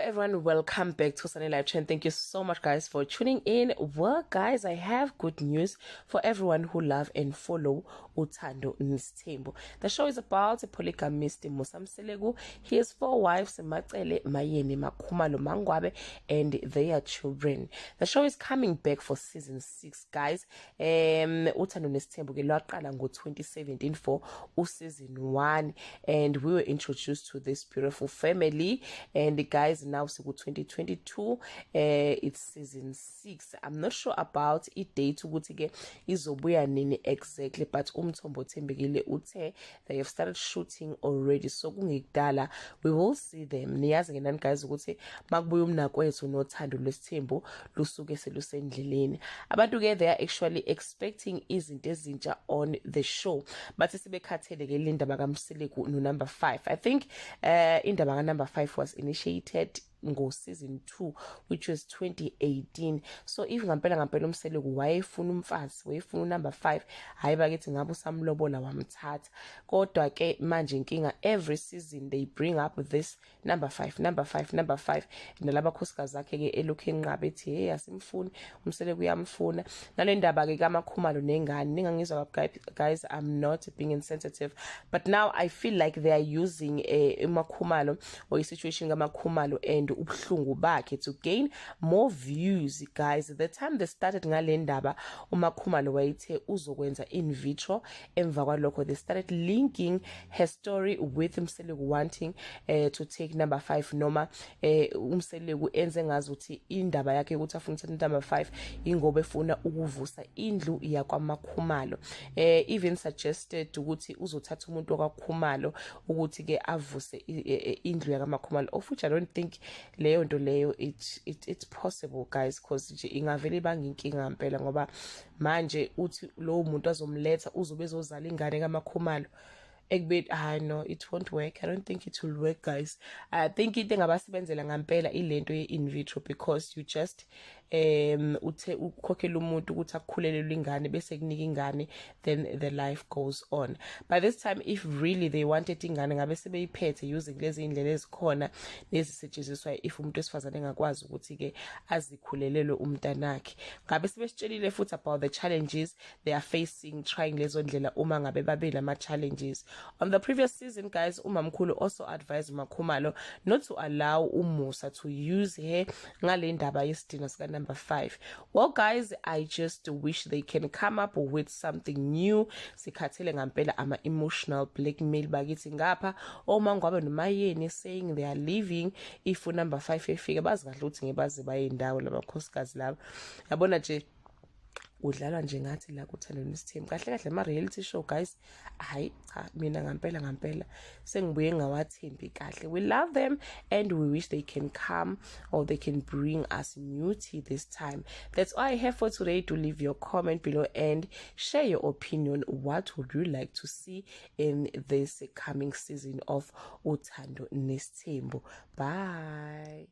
everyone, welcome back to Sunny Live Trend. Thank you so much guys for tuning in. Well guys, I have good news for everyone who love and follow Uthando nesthembu. The show is about a polygamist Mzansi. He has 4 wives, Macele, Mayeni, Makhumalo, Mangwabe, and their children. The show is coming back for season 6 guys. Uthando nesthembu ke lwaqala ngo-2017 for season 1, and we were introduced to this beautiful family. And the guys now see 2022 it's season 6. I'm not sure about it date ukuthi ke izobuya nini exactly, but umthombo thembekile uthe they have started shooting already, so kungekudala we will see them. Niyazi ke nani guys ukuthi makubuya umnakwethu nothando lwesithembu lusuke selusendleleni. Abantu ke they are actually expecting izinto ezintsha on the show, but sibekhathele ke lindaba kaMseleku no number 5. I think indaba ka number 5 was initiated ngo season 2, which was 2018. So if ngampela umseleku wayefuna umfazi, wayefuna number 5, hayi bakithi ngabe usamlobola wamthatha. Kodwa ke manje inkinga, every season they bring up this number 5 nalaba khosikazi zakhe ke elokhu enqaba ethi hey asimfuni umseleku uyamfuna. Nale ndaba ke kaMakhumalo nengane ningangizwa guys, I'm not being insensitive, but now I feel like they are using uMakhumalo or a situation kaMakhumalo and ubhlungu bakhe to gain more views guys. The time they started ngale ndaba uMakhumalo wayithe uzokwenza in vitro, emva kwalokho they started linking her story with Mseleku wanting to take number 5, noma Mseleku enze ngazi ukuthi indaba yakhe ukuthi afuna ukuthatha number 5 ingoba efuna ukuvusa indlu yakwaMakhumalo. Even suggested ukuthi uzothatha umuntu wakwaMakhumalo ukuthi ke avuse indlu yakwaMakhumalo, of which I don't think leyo nto leyo it's possible guys, because nje ingavele ibanga inkinga ngempela ngoba manje uthi lo muntu azomletha uzobe ezozala ingane kaMakhumalo. I know it won't work. I don't think it will work guys. I think into engabasebenzela ngampela ilento ye-in vitro, because you just uthe ukhokhela umuntu ukuthi akukhulelele ingane bese kunika ingane, then the life goes on. By this time if really they wanted ingane ngabe sebeyiphethe using lezi indlela ezikhona nezisetshenziswa if umuntu wesifazane engakwazi ukuthi ke azikhulelele umntanakhe. Ngabe sebesitshelile futhi about the challenges they are facing trying lezo ndlela uma ngabe babela ama challenges. On the previous season guys, uMamkhulu also advised Makhumalo not to allow uMusa to use her ngale ndaba yesidina sika number 5. Well guys, I just wish they can come up with something new. Sikhathele ngampela ama emotional blackmail bakithi ngapha omangwabe nomayeni saying they are leaving if number 5 efika. Bazi kahle ukuthi ngebazi baye indawo labakhosikazi labo. Yabona nje udlalwa nje ngathi la kuThando nesithembu kahle kahle ama reality show guys. Hayi cha, mina ngampela sengibuye ngawathembi kahle. We love them and we wish they can come or they can bring us new tea this time. That's all I have for today. Do leave your comment below and share your opinion. What would you like to see in this coming season of Uthando nesthembu? Bye.